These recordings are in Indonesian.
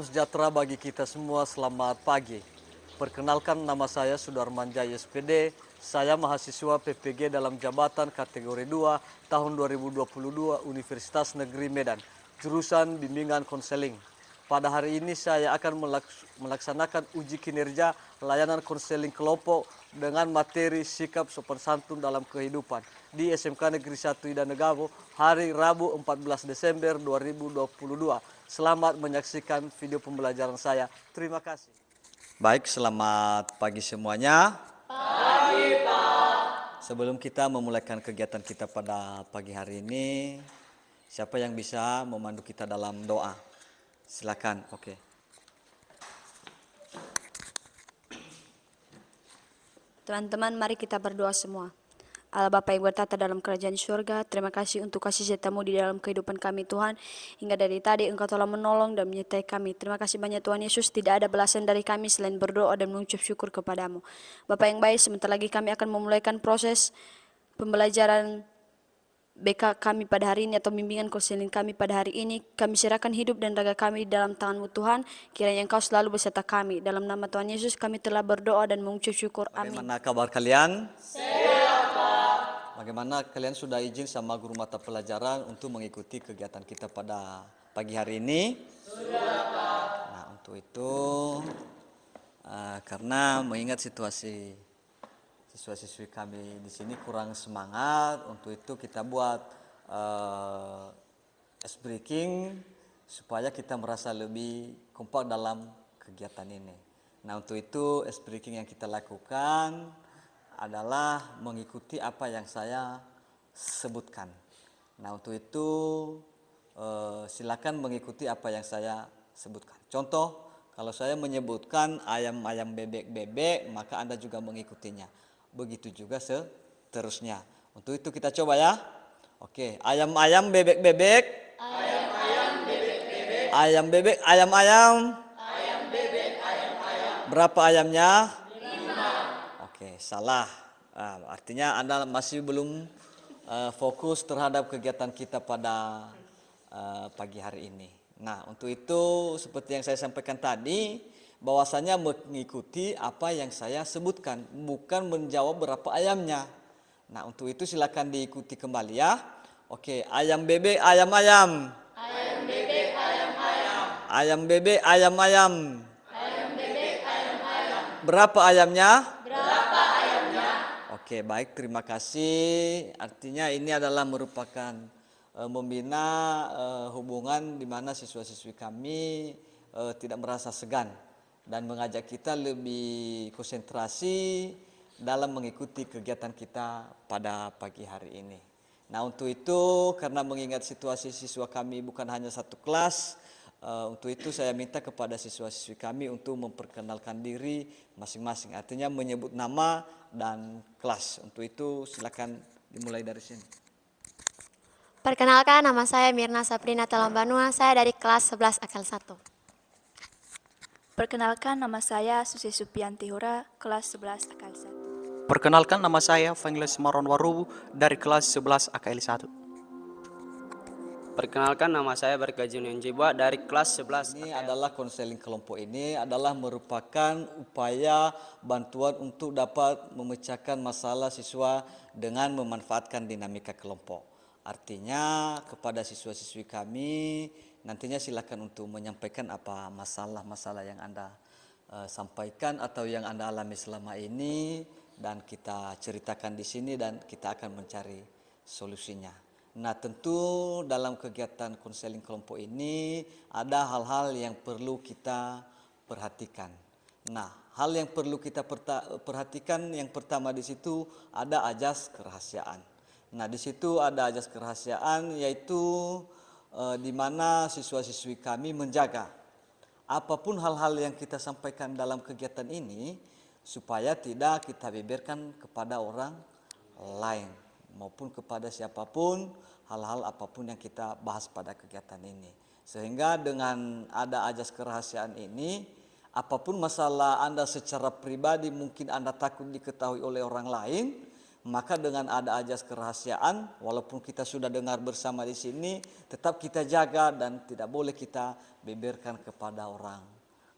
Salam sejahtera bagi kita semua, selamat pagi. Perkenalkan, nama saya Sudarman Jaya SPD. Saya mahasiswa PPG dalam jabatan kategori 2 tahun 2022 Universitas Negeri Medan, jurusan bimbingan konseling. Pada hari ini saya akan melaksanakan uji kinerja layanan konseling kelompok dengan materi sikap sopan santun dalam kehidupan di SMK Negeri 1 Ida Negavo hari Rabu 14 Desember 2022. Selamat menyaksikan video pembelajaran saya. Terima kasih. Baik, selamat pagi semuanya. Pagi, Pak. Sebelum kita memulaikan kegiatan kita pada pagi hari ini, siapa yang bisa memandu kita dalam doa? Silakan. Oke. Teman-teman, mari kita berdoa semua. Allah Bapa yang bertata dalam kerajaan surga, terima kasih untuk kasih setiamu di dalam kehidupan kami Tuhan. Hingga dari tadi Engkau telah menolong dan menyertai kami. Terima kasih banyak Tuhan Yesus, tidak ada balasan dari kami selain berdoa dan mengucap syukur kepadamu. Bapa yang baik, sebentar lagi kami akan memulaikan proses pembelajaran BK kami pada hari ini atau bimbingan konseling kami pada hari ini. Kami serahkan hidup dan raga kami di dalam tangan-Mu Tuhan. Kiranya Engkau selalu beserta kami. Dalam nama Tuhan Yesus kami telah berdoa dan mengucap syukur. Amin. Bagaimana kabar kalian? Bagaimana kalian sudah izin sama guru mata pelajaran untuk mengikuti kegiatan kita pada pagi hari ini? Sudah, Pak. Nah, untuk itu karena mengingat situasi siswa-siswi kami di sini kurang semangat, untuk itu kita buat ice breaking supaya kita merasa lebih kompak dalam kegiatan ini. Nah, untuk itu ice breaking yang kita lakukan adalah mengikuti apa yang saya sebutkan. Nah, untuk itu silakan mengikuti apa yang saya sebutkan. Contoh, kalau saya menyebutkan ayam-ayam bebek-bebek, maka Anda juga mengikutinya. Begitu juga seterusnya. Untuk itu kita coba ya. Oke, ayam-ayam bebek-bebek. Ayam-ayam bebek-bebek. Ayam bebek, ayam-ayam. Ayam bebek, ayam-ayam. Berapa ayamnya? 5. Oke, salah. Artinya Anda masih belum fokus terhadap kegiatan kita pada pagi hari ini. Nah, untuk itu seperti yang saya sampaikan tadi, bahwasanya mengikuti apa yang saya sebutkan, bukan menjawab berapa ayamnya. Nah, untuk itu silakan diikuti kembali ya. Oke, ayam bebek, ayam-ayam. Ayam bebek, ayam-ayam. Ayam bebek, ayam-ayam. Ayam bebek, ayam-ayam. Berapa ayamnya? Berapa ayamnya? Oke, baik, terima kasih. Artinya ini adalah merupakan membina hubungan di mana siswa-siswi kami tidak merasa segan dan mengajak kita lebih konsentrasi dalam mengikuti kegiatan kita pada pagi hari ini. Nah, untuk itu karena mengingat situasi siswa kami bukan hanya satu kelas, untuk itu saya minta kepada siswa-siswi kami untuk memperkenalkan diri masing-masing. Artinya menyebut nama dan kelas. Untuk itu silakan dimulai dari sini. Perkenalkan, nama saya Mirna Sabrina Talambanua, saya dari kelas 11 Akal 1. Perkenalkan, nama saya Susi Supianti Hura, kelas 11 AKL 1. Perkenalkan, nama saya Fengles Maron Warubu dari kelas 11 AKL 1. Perkenalkan, nama saya Berkajunian Jibwa dari kelas 11. Ini adalah konseling kelompok ini adalah merupakan upaya bantuan untuk dapat memecahkan masalah siswa dengan memanfaatkan dinamika kelompok. Artinya kepada siswa-siswi kami nantinya silakan untuk menyampaikan apa masalah-masalah yang Anda sampaikan atau yang Anda alami selama ini, dan kita ceritakan di sini dan kita akan mencari solusinya. Nah, tentu dalam kegiatan konseling kelompok ini ada hal-hal yang perlu kita perhatikan. Nah, hal yang perlu kita perhatikan yang pertama di situ ada ajas kerahasiaan. Nah, di situ ada ajas kerahasiaan, yaitu di mana siswa-siswi kami menjaga apapun hal-hal yang kita sampaikan dalam kegiatan ini supaya tidak kita beberkan kepada orang lain maupun kepada siapapun hal-hal apapun yang kita bahas pada kegiatan ini. Sehingga dengan ada ajas kerahasiaan ini, apapun masalah Anda secara pribadi mungkin Anda takut diketahui oleh orang lain, maka dengan ada ajas kerahasiaan, walaupun kita sudah dengar bersama di sini, tetap kita jaga dan tidak boleh kita beberkan kepada orang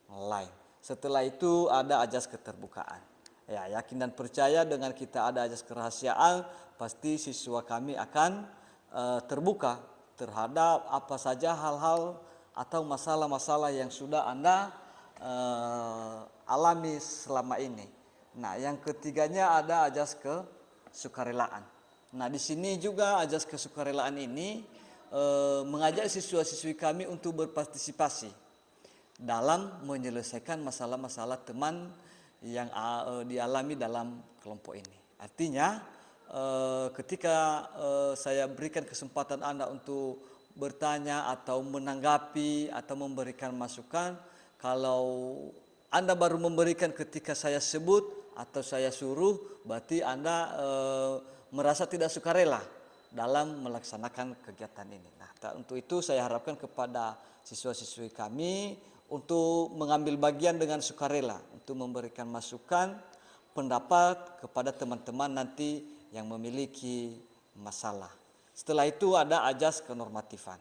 lain. Setelah itu ada ajas keterbukaan. Ya, yakin dan percaya dengan kita ada ajas kerahasiaan, pasti siswa kami akan terbuka terhadap apa saja hal-hal atau masalah-masalah yang sudah Anda alami selama ini. Nah, yang ketiganya ada ajas kesukarelaan. Nah, di sini juga ajas kesukarelaan ini mengajak siswa-siswi kami untuk berpartisipasi dalam menyelesaikan masalah-masalah teman yang dialami dalam kelompok ini. Artinya ketika saya berikan kesempatan Anda untuk bertanya atau menanggapi atau memberikan masukan, kalau Anda baru memberikan ketika saya sebut atau saya suruh, berarti Anda merasa tidak sukarela dalam melaksanakan kegiatan ini. Nah, untuk itu saya harapkan kepada siswa-siswi kami untuk mengambil bagian dengan sukarela, untuk memberikan masukan, pendapat kepada teman-teman nanti yang memiliki masalah. Setelah itu ada ajas kenormatifan.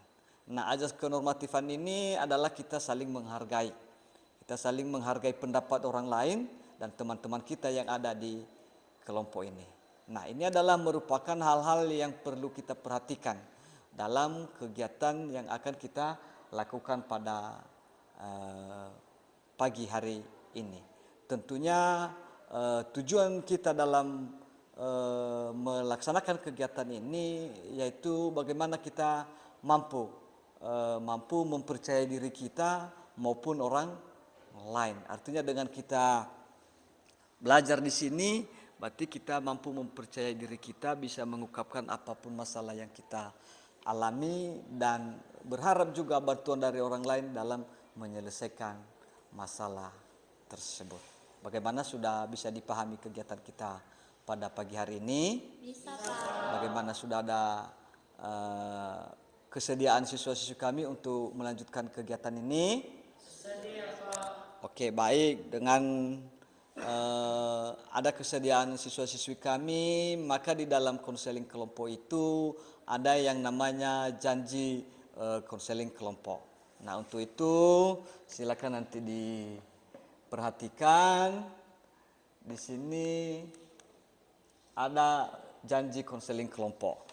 Nah, ajas kenormatifan ini adalah kita saling menghargai. Kita saling menghargai pendapat orang lain dan teman-teman kita yang ada di kelompok ini. Nah, ini adalah merupakan hal-hal yang perlu kita perhatikan dalam kegiatan yang akan kita lakukan pada pagi hari ini. Tentunya tujuan kita dalam melaksanakan kegiatan ini yaitu bagaimana kita mampu mempercayai diri kita maupun orang lain. Artinya dengan kita belajar di sini, berarti kita mampu mempercayai diri kita, bisa mengungkapkan apapun masalah yang kita alami dan berharap juga bantuan dari orang lain dalam menyelesaikan masalah tersebut. Bagaimana sudah bisa dipahami kegiatan kita pada pagi hari ini? Bisa, Pak. Bagaimana sudah ada kesediaan siswa-siswi kami untuk melanjutkan kegiatan ini? Sedia, Pak. Oke, baik. Dengan ada kesediaan siswa-siswi kami, maka di dalam konseling kelompok itu ada yang namanya janji konseling kelompok. Nah, untuk itu silakan nanti diperhatikan. Di sini ada janji konseling kelompok.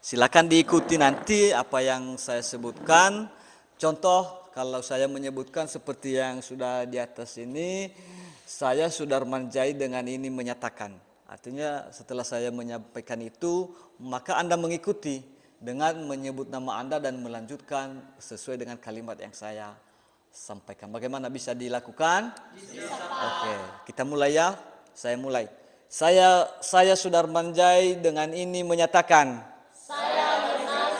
Silakan diikuti nanti apa yang saya sebutkan. Contoh, kalau saya menyebutkan seperti yang sudah di atas ini, saya Sudarman Jai dengan ini menyatakan. Artinya setelah saya menyampaikan itu, maka Anda mengikuti dengan menyebut nama Anda dan melanjutkan sesuai dengan kalimat yang saya sampaikan. Bagaimana bisa dilakukan? Bisa, Pak. Oke, kita mulai ya. Saya mulai. Saya Sudarman Jai dengan ini menyatakan. Saya dengan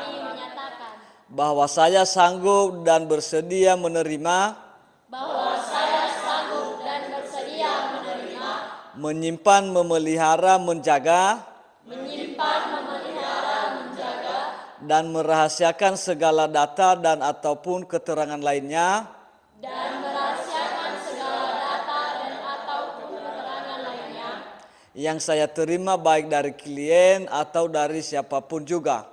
ini menyatakan. Bahwa saya sanggup dan bersedia menerima. Menyimpan, memelihara, menjaga. Dan merahasiakan segala data dan ataupun keterangan lainnya. Yang saya terima baik dari klien atau dari siapapun juga.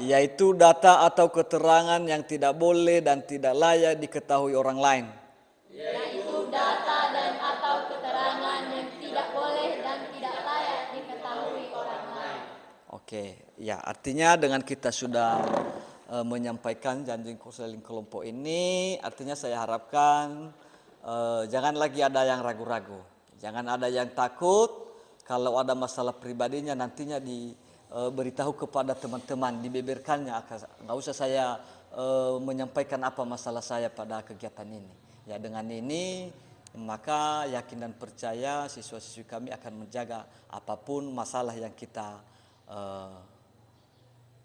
Yaitu data atau keterangan yang tidak boleh dan tidak layak diketahui orang lain. Oke, ya artinya dengan kita sudah menyampaikan janji konseling kelompok ini, artinya saya harapkan jangan lagi ada yang ragu-ragu, jangan ada yang takut. Kalau ada masalah pribadinya nantinya diberitahu kepada teman-teman, dibeberkannya. Nggak usah saya menyampaikan apa masalah saya pada kegiatan ini. Ya, dengan ini maka yakin dan percaya siswa-siswi kami akan menjaga apapun masalah yang kita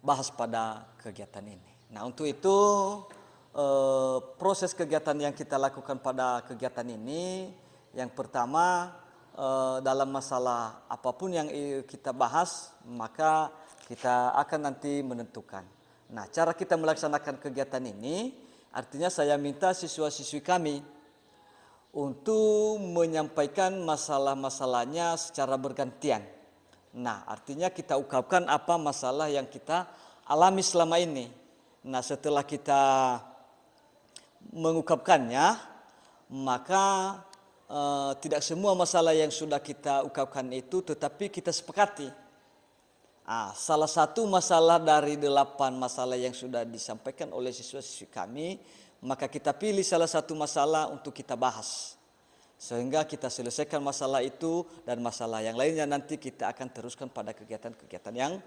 bahas pada kegiatan ini. Nah, untuk itu proses kegiatan yang kita lakukan pada kegiatan ini, yang pertama dalam masalah apapun yang kita bahas, maka kita akan nanti menentukan. Nah, cara kita melaksanakan kegiatan ini Artinya saya minta siswa-siswi kami untuk menyampaikan masalah-masalahnya secara bergantian. Nah, artinya kita ungkapkan apa masalah yang kita alami selama ini. Nah, setelah kita mengungkapkannya, maka tidak semua masalah yang sudah kita ungkapkan itu tetapi kita sepakati. Salah satu masalah dari 8 masalah yang sudah disampaikan oleh siswa-siswi kami, maka kita pilih salah satu masalah untuk kita bahas. Sehingga kita selesaikan masalah itu dan masalah yang lainnya nanti kita akan teruskan pada kegiatan-kegiatan yang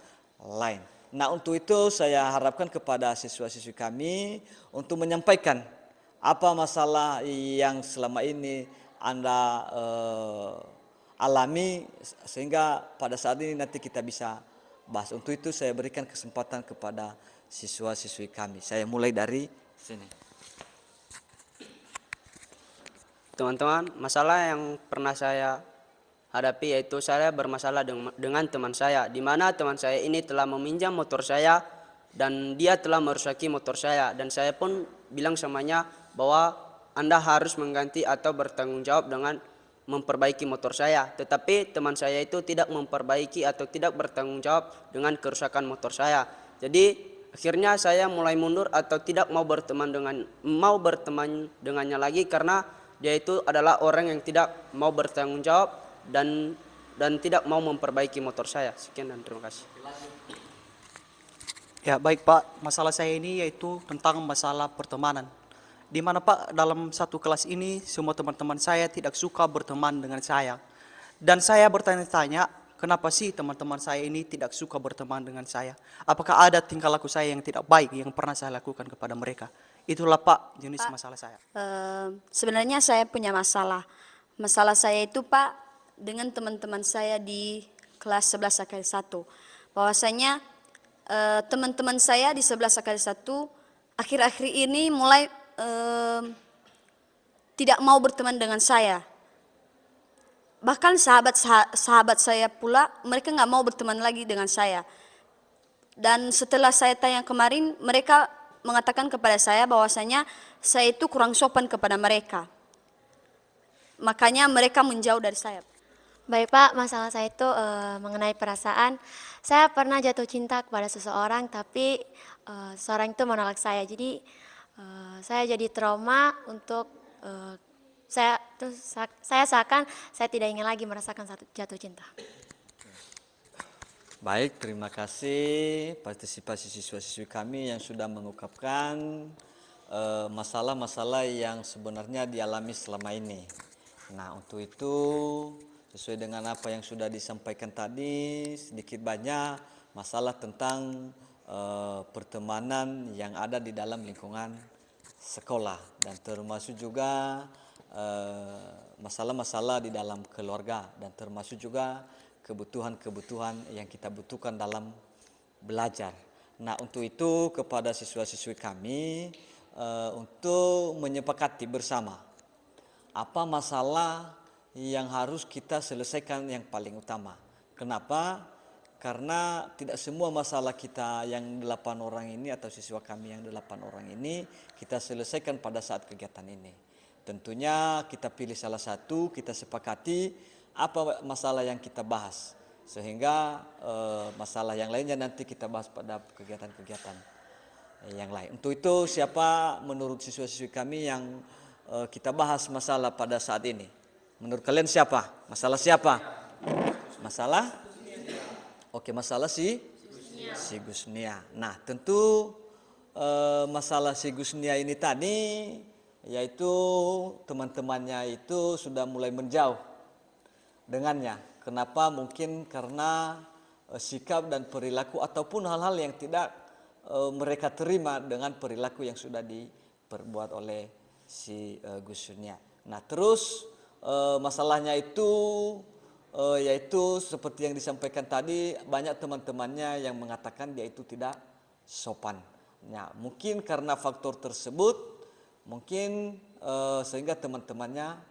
lain. Nah, untuk itu saya harapkan kepada siswa-siswi kami untuk menyampaikan apa masalah yang selama ini Anda alami sehingga pada saat ini nanti kita bisa bahas. Untuk itu saya berikan kesempatan kepada siswa-siswi kami. Saya mulai dari sini. Teman-teman, masalah yang pernah saya hadapi yaitu saya bermasalah dengan teman saya, di mana teman saya ini telah meminjam motor saya dan dia telah merusaki motor saya, dan saya pun bilang samanya bahwa Anda harus mengganti atau bertanggung jawab dengan memperbaiki motor saya. Tetapi teman saya itu tidak memperbaiki atau tidak bertanggung jawab dengan kerusakan motor saya. Jadi akhirnya saya mulai mundur atau tidak mau berteman dengannya lagi karena dia itu adalah orang yang tidak mau bertanggung jawab dan tidak mau memperbaiki motor saya. Sekian dan terima kasih. Ya baik Pak, masalah saya ini yaitu tentang masalah pertemanan. Di mana Pak, dalam satu kelas ini semua teman-teman saya tidak suka berteman dengan saya. Dan saya bertanya-tanya, kenapa sih teman-teman saya ini tidak suka berteman dengan saya? Apakah ada tingkah laku saya yang tidak baik yang pernah saya lakukan kepada mereka? Itulah Pak jenis masalah saya. Sebenarnya saya punya masalah. Masalah saya itu Pak dengan teman-teman saya di kelas 11 AKL 1. Bahwasanya teman-teman saya di 11 AKL 1 akhir-akhir ini mulai tidak mau berteman dengan saya. Bahkan sahabat saya pula mereka nggak mau berteman lagi dengan saya. Dan setelah saya tanya kemarin, mereka mengatakan kepada saya bahwasanya saya itu kurang sopan kepada mereka. Makanya mereka menjauh dari saya. Baik Pak, masalah saya itu mengenai perasaan. Saya pernah jatuh cinta kepada seseorang, tapi seseorang itu menolak saya. Jadi saya jadi trauma untuk saya seakan saya tidak ingin lagi merasakan jatuh cinta. Baik, terima kasih partisipasi siswa-siswi kami yang sudah mengungkapkan masalah-masalah yang sebenarnya dialami selama ini. Nah, untuk itu sesuai dengan apa yang sudah disampaikan tadi, sedikit banyak masalah tentang pertemanan yang ada di dalam lingkungan sekolah dan termasuk juga masalah-masalah di dalam keluarga dan termasuk juga kebutuhan-kebutuhan yang kita butuhkan dalam belajar. Nah, untuk itu kepada siswa-siswi kami untuk menyepakati bersama apa masalah yang harus kita selesaikan yang paling utama. Kenapa? Karena tidak semua masalah kita yang 8 orang ini atau siswa kami yang 8 orang ini kita selesaikan pada saat kegiatan ini. Tentunya kita pilih salah satu, kita sepakati apa masalah yang kita bahas. Sehingga masalah yang lainnya nanti kita bahas pada kegiatan-kegiatan yang lain. Untuk itu siapa menurut siswa-siswi kami yang kita bahas masalah pada saat ini? Menurut kalian siapa? Masalah siapa? Masalah? Oke, masalah si Gusnia. Nah, tentu masalah si Gusnia ini tadi yaitu teman-temannya itu sudah mulai menjauh dengannya. Kenapa? Mungkin karena sikap dan perilaku ataupun hal-hal yang tidak mereka terima dengan perilaku yang sudah diperbuat oleh si Gusnia. Nah, terus masalahnya itu yaitu seperti yang disampaikan tadi, banyak teman-temannya yang mengatakan dia itu tidak sopan. Nah, mungkin karena faktor tersebut, mungkin sehingga teman-temannya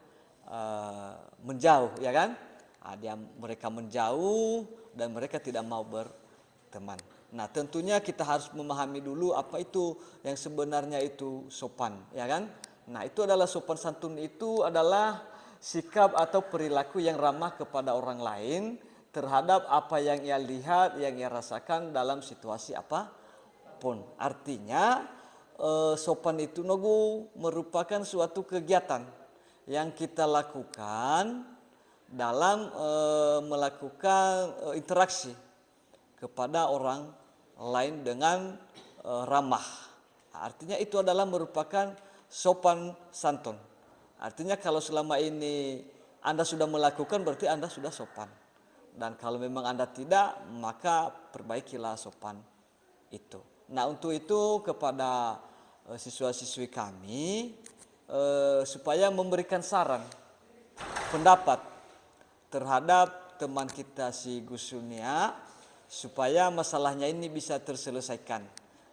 menjauh, ya kan? Mereka menjauh dan mereka tidak mau berteman. Nah, tentunya kita harus memahami dulu apa itu yang sebenarnya itu sopan, ya kan? Nah, itu adalah sopan santun itu adalah sikap atau perilaku yang ramah kepada orang lain terhadap apa yang ia lihat, yang ia rasakan dalam situasi apapun. Artinya sopan itu Nogu merupakan suatu kegiatan yang kita lakukan dalam melakukan interaksi kepada orang lain dengan ramah. Artinya itu adalah merupakan sopan santun. Artinya kalau selama ini Anda sudah melakukan berarti Anda sudah sopan. Dan kalau memang Anda tidak, maka perbaikilah sopan itu. Nah, untuk itu kepada siswa-siswi kami supaya memberikan saran, pendapat terhadap teman kita si Gusunia supaya masalahnya ini bisa terselesaikan.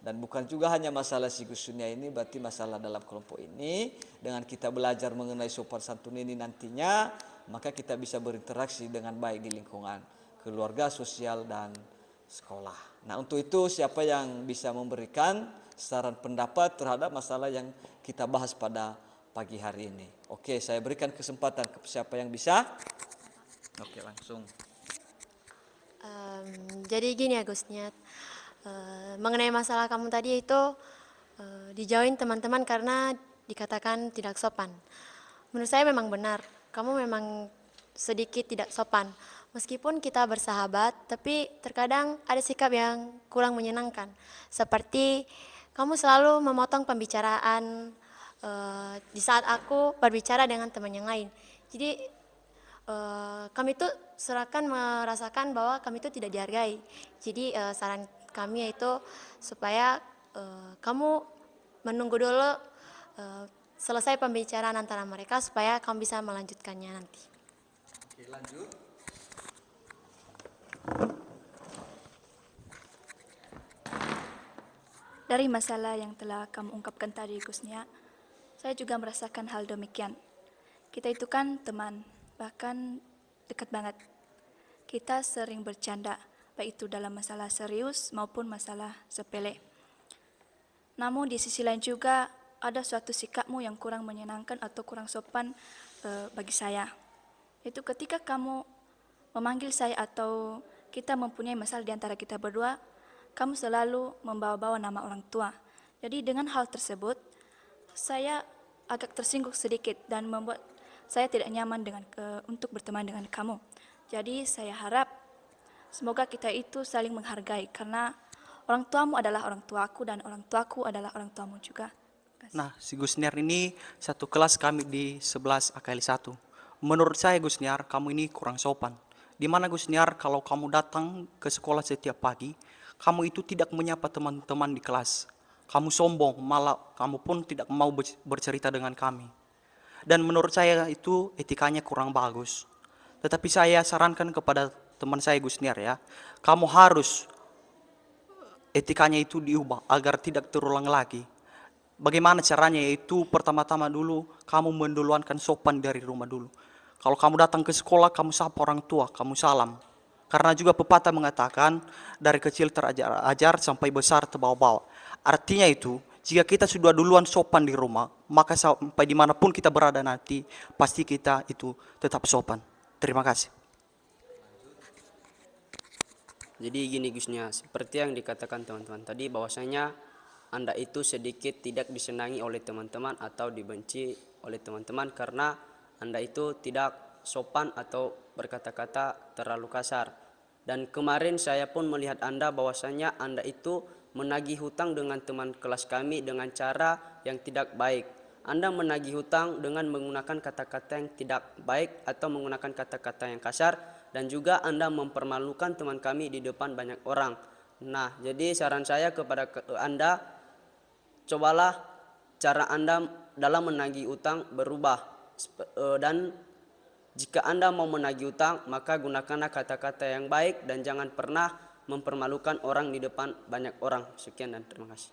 Dan bukan juga hanya masalah si Gusunia ini, berarti masalah dalam kelompok ini. Dengan kita belajar mengenai sopan santun ini nantinya, maka kita bisa berinteraksi dengan baik di lingkungan keluarga, sosial, dan sekolah. Nah, untuk itu siapa yang bisa memberikan saran pendapat terhadap masalah yang kita bahas pada pagi hari ini? Oke, saya berikan kesempatan ke siapa yang bisa. Oke, langsung. Jadi gini ya Gusniat, mengenai masalah kamu tadi itu dijauhin teman-teman karena dikatakan tidak sopan. Menurut saya memang benar, kamu memang sedikit tidak sopan. Meskipun kita bersahabat, tapi terkadang ada sikap yang kurang menyenangkan. Seperti kamu selalu memotong pembicaraan di saat aku berbicara dengan teman yang lain. Jadi kami itu serahkan merasakan bahwa kami itu tidak dihargai. Jadi saran kami yaitu supaya kamu menunggu dulu selesai pembicaraan antara mereka supaya kamu bisa melanjutkannya nanti. Oke, lanjut. Dari masalah yang telah kamu ungkapkan tadi, Gusnia, saya juga merasakan hal demikian. Kita itu kan teman, bahkan dekat banget. Kita sering bercanda, baik itu dalam masalah serius maupun masalah sepele. Namun di sisi lain juga ada suatu sikapmu yang kurang menyenangkan atau kurang sopan bagi saya. Itu ketika kamu memanggil saya atau kita mempunyai masalah di antara kita berdua, kamu selalu membawa-bawa nama orang tua. Jadi dengan hal tersebut, saya agak tersinggung sedikit dan membuat saya tidak nyaman untuk berteman dengan kamu. Jadi saya harap semoga kita itu saling menghargai karena orang tuamu adalah orang tuaku dan orang tuaku adalah orang tuamu juga. Nah, si Gusniar ini satu kelas kami di 11 AKL 1. Menurut saya Gusniar, kamu ini kurang sopan. Di mana Gusniar kalau kamu datang ke sekolah setiap pagi, kamu itu tidak menyapa teman-teman di kelas. Kamu sombong, malah kamu pun tidak mau bercerita dengan kami. Dan menurut saya itu etikanya kurang bagus. Tetapi saya sarankan kepada teman saya Gusniar ya, kamu harus etikanya itu diubah agar tidak terulang lagi. Bagaimana caranya? Yaitu pertama-tama dulu kamu menduluankan sopan dari rumah dulu. Kalau kamu datang ke sekolah, kamu sapa orang tua, kamu salam. Karena juga pepatah mengatakan dari kecil terajar sampai besar terbawa-bawa. Artinya itu, jika kita sudah duluan sopan di rumah, maka sampai dimanapun kita berada nanti, pasti kita itu tetap sopan. Terima kasih. Jadi gini Gusnya, seperti yang dikatakan teman-teman tadi, bahwasanya Anda itu sedikit tidak disenangi oleh teman-teman atau dibenci oleh teman-teman karena Anda itu tidak sopan atau berkata-kata terlalu kasar. Dan kemarin saya pun melihat Anda bahwasanya Anda itu menagih hutang dengan teman kelas kami dengan cara yang tidak baik. Anda menagih hutang dengan menggunakan kata-kata yang tidak baik atau menggunakan kata-kata yang kasar, dan juga Anda mempermalukan teman kami di depan banyak orang. Nah, jadi saran saya kepada Anda, cobalah cara Anda dalam menagih utang berubah. Dan jika Anda mau menagih utang, maka gunakanlah kata-kata yang baik dan jangan pernah mempermalukan orang di depan banyak orang. Sekian dan terima kasih.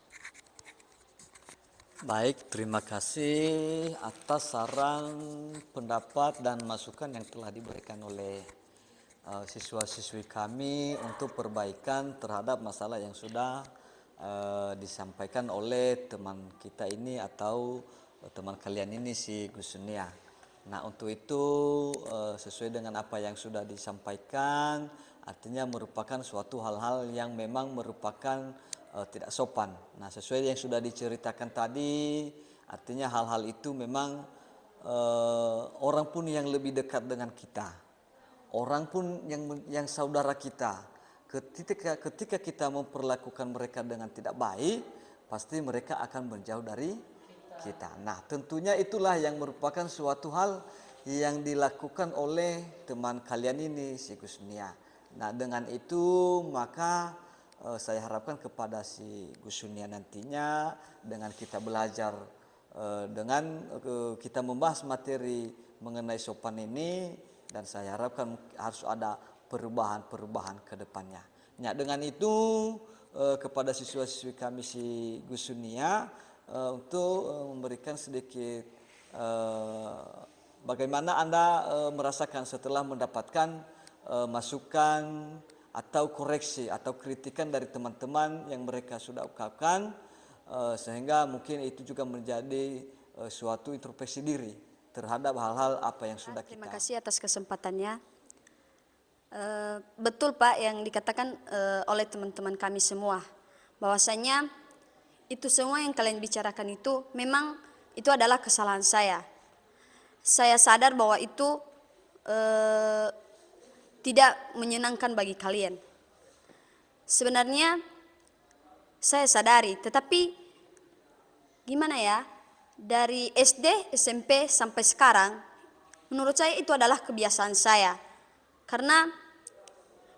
Baik, terima kasih atas saran, pendapat, dan masukan yang telah diberikan oleh siswa-siswi kami untuk perbaikan terhadap masalah yang sudah disampaikan oleh teman kita ini atau teman kalian ini si Gus Sunia. Nah untuk itu sesuai dengan apa yang sudah disampaikan, artinya merupakan suatu hal-hal yang memang merupakan tidak sopan. Nah sesuai yang sudah diceritakan tadi, artinya hal-hal itu memang orang pun yang lebih dekat dengan kita, orang pun yang saudara kita, ketika kita memperlakukan mereka dengan tidak baik, pasti mereka akan menjauh dari kita. Nah tentunya itulah yang merupakan suatu hal yang dilakukan oleh teman kalian ini si Gus Nia. Nah dengan itu maka saya harapkan kepada si Gus Nia nantinya dengan kita belajar, dengan kita membahas materi mengenai sopan ini, dan saya harapkan harus ada perubahan-perubahan ke depannya. Nah dengan itu kepada siswa-siswi kami si Gus Nia untuk memberikan sedikit bagaimana Anda merasakan setelah mendapatkan masukan atau koreksi atau kritikan dari teman-teman yang mereka sudah ungkapkan, sehingga mungkin itu juga menjadi suatu introspeksi diri terhadap hal-hal apa yang sudah kita. Terima kasih atas kesempatannya. Betul Pak yang dikatakan oleh teman-teman kami semua, bahwasanya itu semua yang kalian bicarakan itu memang itu adalah kesalahan saya. Saya sadar bahwa itu tidak menyenangkan bagi kalian. Sebenarnya saya sadari, tetapi gimana ya, dari SD, SMP sampai sekarang, menurut saya itu adalah kebiasaan saya. Karena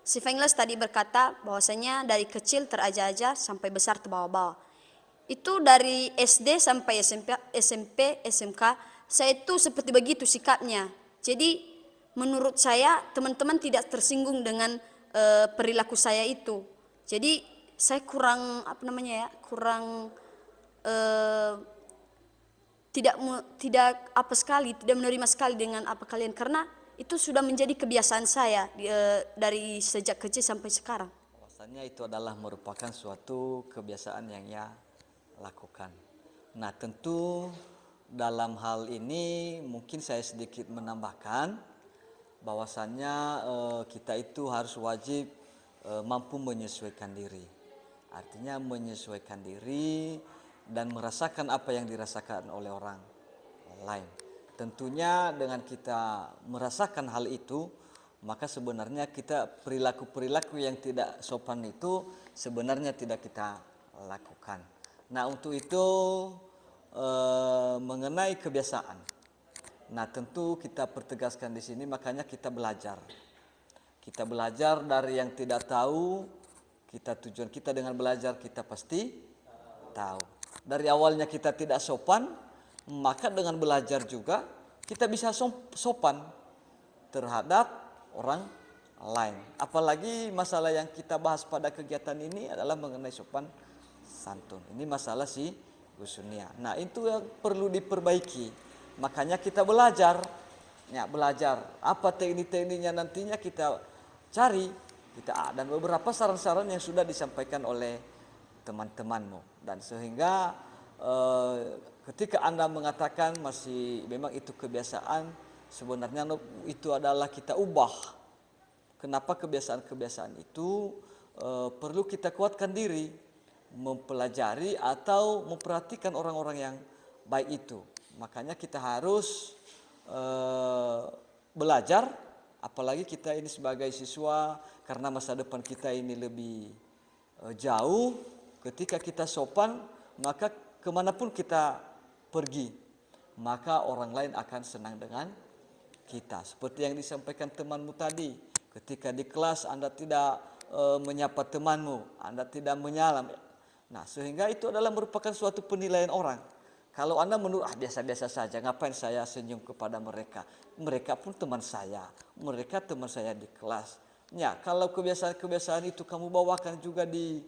si Fengles tadi berkata bahwasanya dari kecil teraja-aja sampai besar terbawa-bawa. Itu dari SD sampai SMP, SMK, saya itu seperti begitu sikapnya. Jadi menurut saya teman-teman tidak tersinggung dengan perilaku saya itu. Jadi saya kurang tidak menerima sekali dengan apa kalian, karena itu sudah menjadi kebiasaan saya dari sejak kecil sampai sekarang. Bahwasannya itu adalah merupakan suatu kebiasaan yang ia lakukan. Nah tentu dalam hal ini mungkin saya sedikit menambahkan bahwasannya kita itu harus wajib mampu menyesuaikan diri. Artinya menyesuaikan diri dan merasakan apa yang dirasakan oleh orang lain. Tentunya dengan kita merasakan hal itu, maka sebenarnya kita perilaku-perilaku yang tidak sopan itu sebenarnya tidak kita lakukan. Nah untuk itu mengenai kebiasaan. Nah tentu kita pertegaskan di sini, makanya kita belajar. Kita belajar dari yang tidak tahu. Tujuan kita dengan belajar kita pasti tahu. Dari awalnya kita tidak sopan, maka dengan belajar juga kita bisa sopan terhadap orang lain. Apalagi masalah yang kita bahas pada kegiatan ini adalah mengenai sopan santun. Ini masalah si Gus Sunia. Nah itu yang perlu diperbaiki. Makanya kita belajar. Ya, belajar apa teknik-tekniknya nantinya kita cari. Dan beberapa saran-saran yang sudah disampaikan oleh teman-temanmu. Dan sehingga ketika Anda mengatakan masih memang itu kebiasaan, sebenarnya itu adalah kita ubah. Kenapa kebiasaan-kebiasaan itu perlu kita kuatkan diri, mempelajari atau memperhatikan orang-orang yang baik itu. Makanya kita harus belajar, apalagi kita ini sebagai siswa, karena masa depan kita ini lebih jauh. Ketika kita sopan, maka kemanapun kita pergi, maka orang lain akan senang dengan kita. Seperti yang disampaikan temanmu tadi, ketika di kelas Anda tidak menyapa temanmu, Anda tidak menyalam. Nah, sehingga itu adalah merupakan suatu penilaian orang. Kalau Anda menurut biasa-biasa saja, ngapain saya senyum kepada mereka? Mereka pun teman saya, mereka teman saya di kelas. Ya, kalau kebiasaan-kebiasaan itu kamu bawakan juga di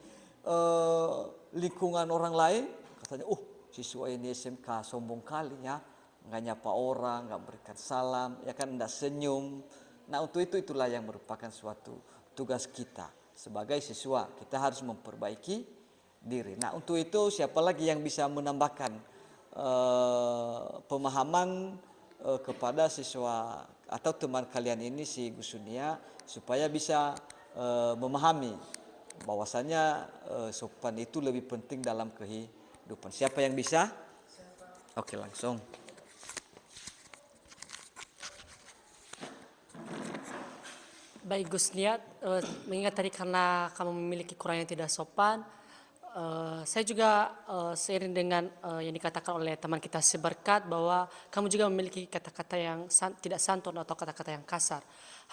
lingkungan orang lain, katanya, siswa ini SMK sombong kali ya, nggak nyapa orang, nggak berikan salam, ya kan, nggak senyum. Nah untuk itulah yang merupakan suatu tugas kita sebagai siswa. Kita harus memperbaiki diri. Nah untuk itu siapa lagi yang bisa menambahkan pemahaman kepada siswa atau teman kalian ini si Gusunia supaya bisa memahami bahwasanya sopan itu lebih penting dalam kehidupan. Siapa yang bisa? Oke langsung. Baik Gus Niat, mengingat tadi karena kamu memiliki kurang yang tidak sopan, saya juga seiring dengan yang dikatakan oleh teman kita seberkat bahwa kamu juga memiliki kata-kata yang tidak santun atau kata-kata yang kasar.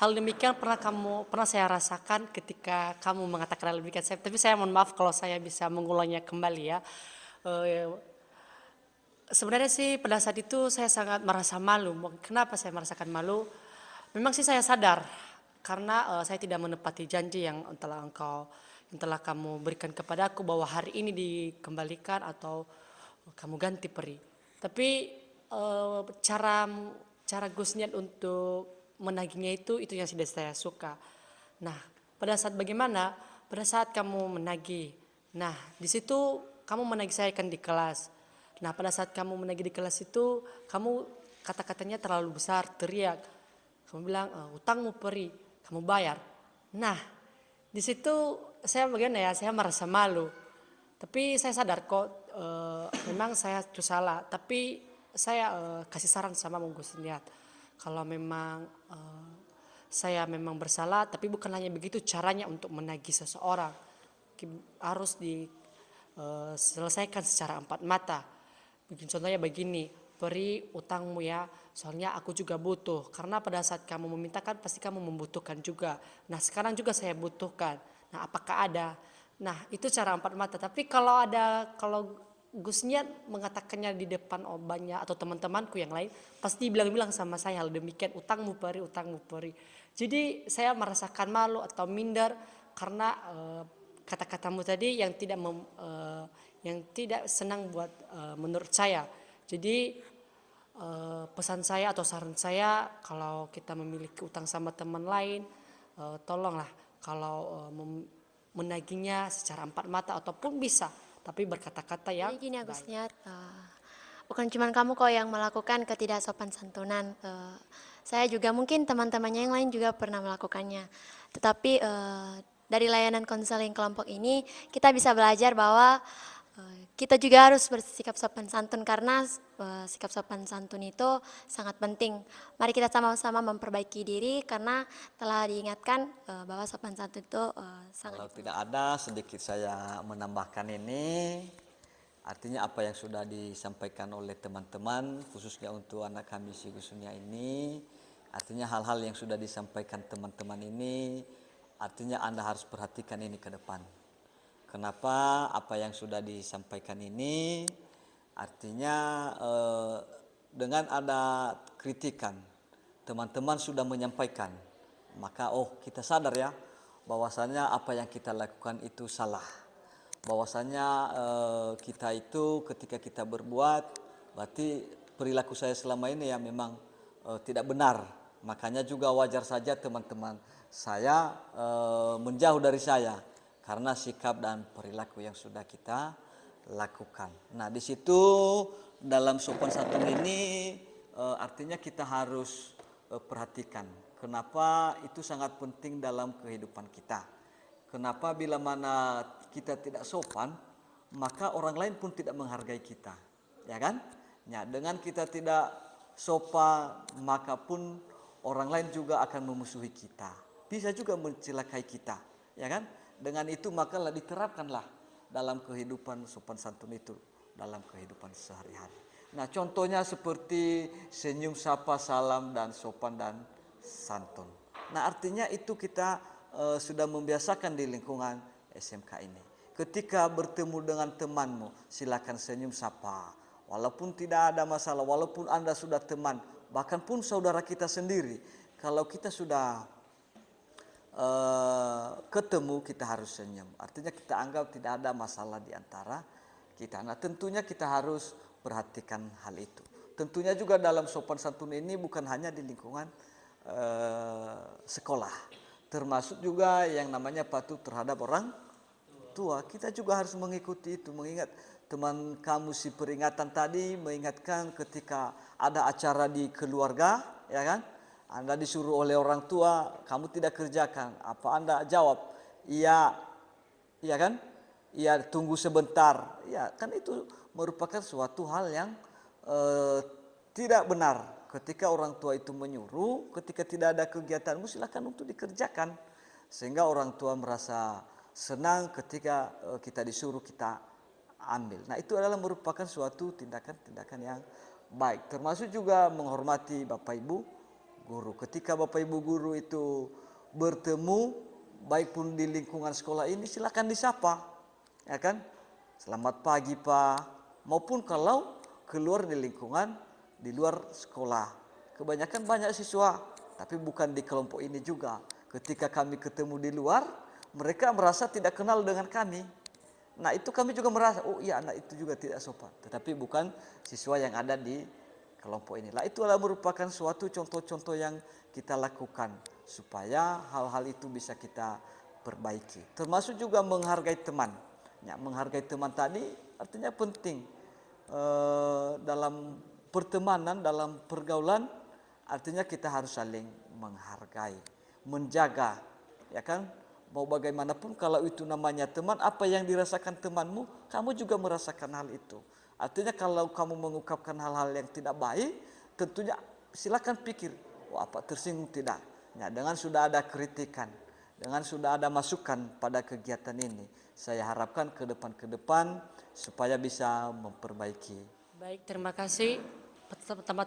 Hal demikian pernah saya rasakan ketika kamu mengatakan hal demikian. Tapi saya mohon maaf kalau saya bisa mengulangnya kembali ya. Sebenarnya sih pada saat itu saya sangat merasa malu. Kenapa saya merasakan malu? Memang sih saya sadar karena saya tidak menepati janji yang telah kamu berikan kepadaku bahwa hari ini dikembalikan atau kamu ganti peri. Tapi cara Gus Niat untuk menagihnya itu yang sudah saya suka. Nah, pada saat bagaimana? Pada saat kamu menagih. Nah, di situ kamu menagih saya kan di kelas. Nah, pada saat kamu menagih di kelas itu, kamu kata-katanya terlalu besar, teriak. Kamu bilang, utangmu peri, kamu bayar. Nah, di situ saya bagaimana ya, saya merasa malu. Tapi saya sadar kok, memang saya itu salah. Tapi saya kasih saran sama Gus Niat. Kalau memang saya memang bersalah, tapi bukan hanya begitu caranya untuk menagih seseorang. Harus diselesaikan secara empat mata. Contohnya begini, beri utangmu ya, soalnya aku juga butuh. Karena pada saat kamu memintakan pasti kamu membutuhkan juga. Nah sekarang juga saya butuhkan. Nah apakah ada? Nah itu cara empat mata. Tapi kalau Gus Niat mengatakannya di depan banyak atau teman-temanku yang lain, pasti bilang-bilang sama saya hal demikian, utangmu peri, utangmu peri. Jadi saya merasakan malu atau minder karena kata-katamu tadi yang tidak senang buat menurut saya. Jadi pesan saya atau saran saya kalau kita memiliki utang sama teman lain, tolonglah kalau menagihnya secara empat mata ataupun bisa, tapi berkata-kata yang Jadi gini baik. Gus Niat, bukan cuma kamu kok yang melakukan ketidaksopan santunan. Saya juga mungkin teman-temannya yang lain juga pernah melakukannya. Tetapi dari layanan konseling kelompok ini kita bisa belajar bahwa kita juga harus bersikap sopan santun karena sikap sopan santun itu sangat penting. Mari kita sama-sama memperbaiki diri karena telah diingatkan bahwa sopan santun itu sangat. Kalau tidak ada sedikit saya menambahkan ini, artinya apa yang sudah disampaikan oleh teman-teman khususnya untuk anak kami si Gusunia ini, artinya hal-hal yang sudah disampaikan teman-teman ini, artinya Anda harus perhatikan ini ke depan. Kenapa apa yang sudah disampaikan ini, artinya dengan ada kritikan, teman-teman sudah menyampaikan, maka kita sadar ya, bahwasanya apa yang kita lakukan itu salah. Bahwasanya kita itu ketika kita berbuat, berarti perilaku saya selama ini ya memang tidak benar. Makanya juga wajar saja teman-teman saya menjauh dari saya karena sikap dan perilaku yang sudah kita lakukan. Nah di situ dalam sopan santun ini artinya kita harus perhatikan. Kenapa itu sangat penting dalam kehidupan kita. Kenapa bila mana kita tidak sopan, maka orang lain pun tidak menghargai kita, ya kan? Ya, dengan kita tidak sopan, maka pun orang lain juga akan memusuhi kita. Bisa juga mencelakai kita, ya kan? Dengan itu maka diterapkanlah dalam kehidupan sopan santun itu dalam kehidupan sehari-hari. Nah, contohnya seperti senyum, sapa, salam dan sopan dan santun. Nah, artinya itu kita sudah membiasakan di lingkungan SMK ini. Ketika bertemu dengan temanmu, silakan senyum sapa. Walaupun tidak ada masalah, walaupun Anda sudah teman, bahkan pun saudara kita sendiri, kalau kita sudah ketemu kita harus senyum. Artinya kita anggap tidak ada masalah di antara kita. Nah tentunya kita harus perhatikan hal itu. Tentunya juga dalam sopan santun ini bukan hanya di lingkungan sekolah, termasuk juga yang namanya patuh terhadap orang tua. Kita juga harus mengikuti itu, mengingat teman kamu si peringatan tadi mengingatkan ketika ada acara di keluarga, ya kan? Anda disuruh oleh orang tua, kamu tidak kerjakan. Apa Anda jawab? Iya, iya kan? Iya, tunggu sebentar. Ya, kan itu merupakan suatu hal yang tidak benar. Ketika orang tua itu menyuruh, ketika tidak ada kegiatanmu silakan untuk dikerjakan. Sehingga orang tua merasa senang ketika kita disuruh kita ambil. Nah, itu adalah merupakan suatu tindakan-tindakan yang baik. Termasuk juga menghormati Bapak Ibu guru. Ketika Bapak Ibu guru itu bertemu, baik pun di lingkungan sekolah ini, silakan disapa. Ya kan? Selamat pagi Pak. Maupun kalau keluar di lingkungan di luar sekolah. Kebanyakan banyak siswa, tapi bukan di kelompok ini juga. Ketika kami ketemu di luar, mereka merasa tidak kenal dengan kami. Nah, itu kami juga merasa, oh iya anak itu juga tidak sopan. Tetapi bukan siswa yang ada di kelompok ini. Lah, itu adalah merupakan suatu contoh-contoh yang kita lakukan supaya hal-hal itu bisa kita perbaiki. Termasuk juga menghargai teman. Ya, menghargai teman tadi artinya penting dalam pertemanan, dalam pergaulan, artinya kita harus saling menghargai, menjaga, ya kan? Mau bagaimanapun kalau itu namanya teman, apa yang dirasakan temanmu, kamu juga merasakan hal itu. Artinya kalau kamu mengungkapkan hal-hal yang tidak baik, tentunya silakan pikir, wah apa tersinggung tidak? Ya, dengan sudah ada kritikan, dengan sudah ada masukan pada kegiatan ini, saya harapkan ke depan supaya bisa memperbaiki. Baik, terima kasih.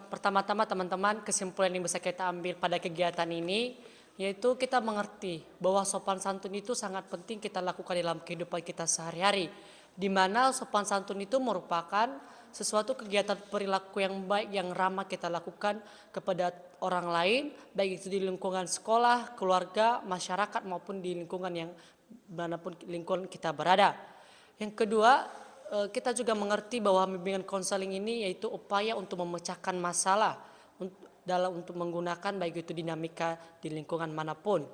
Pertama-tama teman-teman, kesimpulan yang bisa kita ambil pada kegiatan ini yaitu kita mengerti bahwa sopan santun itu sangat penting kita lakukan dalam kehidupan kita sehari-hari, di mana sopan santun itu merupakan sesuatu kegiatan perilaku yang baik yang ramah kita lakukan kepada orang lain, baik itu di lingkungan sekolah, keluarga, masyarakat maupun di lingkungan yang manapun lingkungan kita berada. Yang kedua, kita juga mengerti bahwa bimbingan konseling ini yaitu upaya untuk memecahkan masalah untuk menggunakan baik itu dinamika di lingkungan manapun.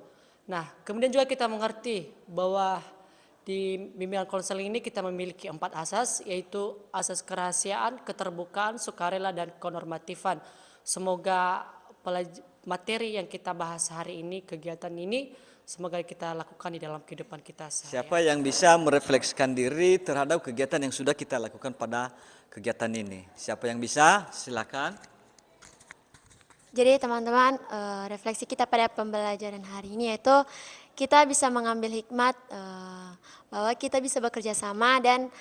Nah, kemudian juga kita mengerti bahwa di bimbingan konseling ini kita memiliki 4 asas, yaitu asas kerahasiaan, keterbukaan, sukarela, dan kenormatifan. Semoga materi yang kita bahas hari ini, kegiatan ini, semoga kita lakukan di dalam kehidupan kita sehari-hari. Siapa yang bisa merefleksikan diri terhadap kegiatan yang sudah kita lakukan pada kegiatan ini? Siapa yang bisa? Silakan. Jadi teman-teman, refleksi kita pada pembelajaran hari ini yaitu kita bisa mengambil hikmat bahwa kita bisa bekerja sama dan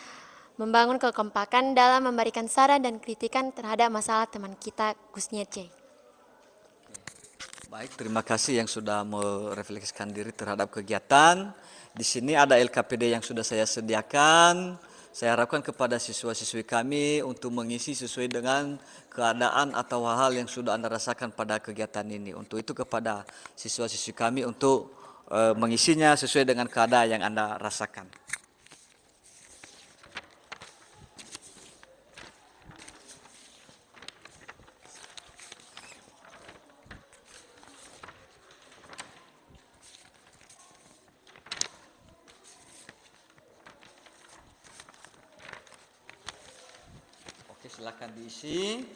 membangun kekompakan dalam memberikan saran dan kritikan terhadap masalah teman kita, Gus Niece. Baik, terima kasih yang sudah merefleksikan diri terhadap kegiatan. Di sini ada LKPD yang sudah saya sediakan. Saya harapkan kepada siswa-siswi kami untuk mengisi sesuai dengan keadaan atau hal-hal yang sudah Anda rasakan pada kegiatan ini. Untuk itu kepada siswa-siswi kami untuk mengisinya sesuai dengan keadaan yang Anda rasakan. Silakan diisi.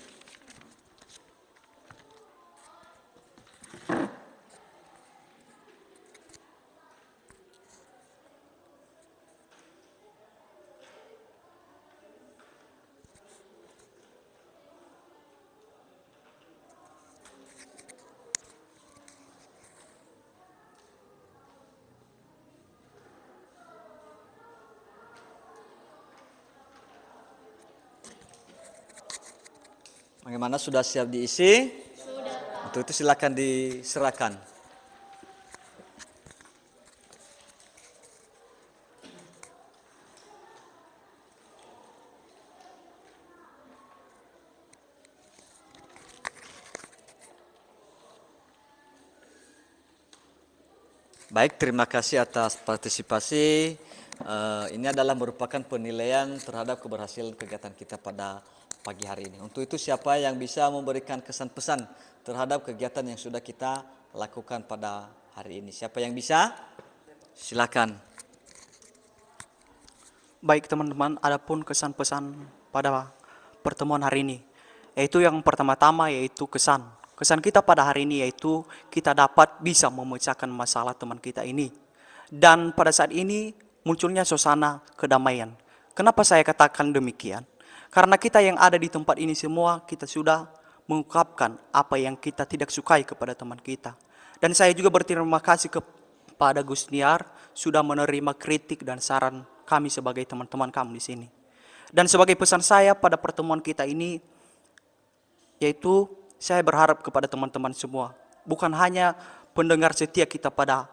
Bagaimana, sudah siap diisi? Sudah. Untuk itu silakan diserahkan. Baik, terima kasih atas partisipasi. Ini adalah merupakan penilaian terhadap keberhasilan kegiatan kita pada pagi hari ini. Untuk itu siapa yang bisa memberikan kesan pesan terhadap kegiatan yang sudah kita lakukan pada hari ini? Siapa yang bisa? Silakan. Baik teman-teman, adapun kesan-pesan pada pertemuan hari ini, yaitu yang pertama-tama yaitu kesan. Kesan kita pada hari ini yaitu kita dapat bisa memecahkan masalah teman kita ini. Dan pada saat ini munculnya suasana kedamaian. Kenapa saya katakan demikian? Karena kita yang ada di tempat ini semua, kita sudah mengungkapkan apa yang kita tidak sukai kepada teman kita. Dan saya juga berterima kasih kepada Gus Niar sudah menerima kritik dan saran kami sebagai teman-teman kami di sini. Dan sebagai pesan saya pada pertemuan kita ini, yaitu saya berharap kepada teman-teman semua, bukan hanya pendengar setia kita pada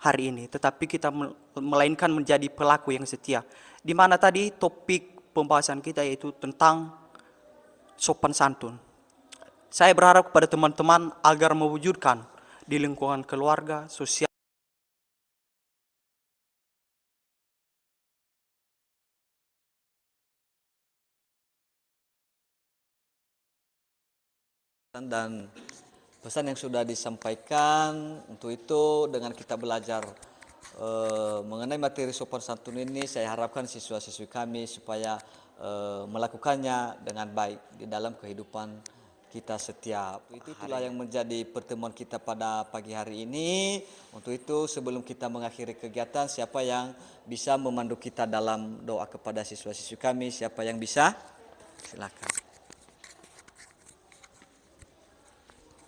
hari ini, tetapi kita melainkan menjadi pelaku yang setia. Di mana tadi topik pembahasan kita yaitu tentang sopan santun. Saya berharap kepada teman-teman agar mewujudkan di lingkungan keluarga, sosial, dan pesan yang sudah disampaikan. Untuk itu dengan kita belajar mengenai materi sopan santun ini, saya harapkan siswa-siswi kami supaya melakukannya dengan baik di dalam kehidupan kita setiap. Itulah yang menjadi pertemuan kita pada pagi hari ini. Untuk itu sebelum kita mengakhiri kegiatan, siapa yang bisa memandu kita dalam doa kepada siswa-siswi kami? Siapa yang bisa? Silakan.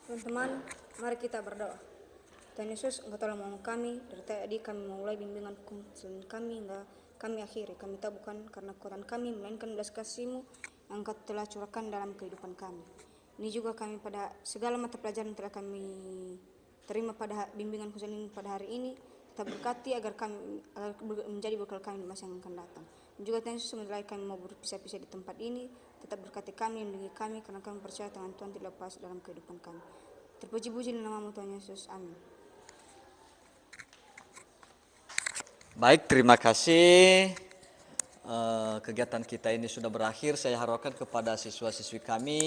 Teman-teman, mari kita berdoa. Tuhan Yesus, Engkau telah menolong kami dari tadi kami memulai bimbingan konseling kami hingga kami akhiri. Kami tahu bukan karena kekuatan kami, melainkan belas kasih-Mu yang Engkau telah curahkan dalam kehidupan kami. Ini juga kami pada segala mata pelajaran yang telah kami terima pada bimbingan konseling pada hari ini, tetap berkati agar kami menjadi bekal kami di masa yang akan datang. Dan juga Tuhan Yesus, sementara kami mau berpisah-pisah di tempat ini, tetap berkati kami, lindungi kami, karena kami percaya Tuhan tidak lepas dalam kehidupan kami. Terpuji-puji di nama-Mu Tuhan Yesus. Amin. Baik, terima kasih. Kegiatan kita ini sudah berakhir. Saya harapkan kepada siswa-siswi kami,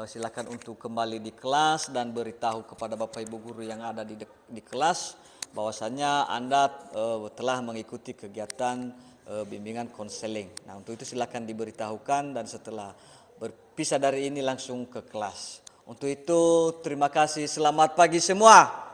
silakan untuk kembali di kelas dan beritahu kepada Bapak Ibu guru yang ada di kelas bahwasannya Anda telah mengikuti kegiatan bimbingan konseling. Nah, untuk itu silakan diberitahukan dan setelah berpisah dari ini langsung ke kelas. Untuk itu terima kasih, selamat pagi semua.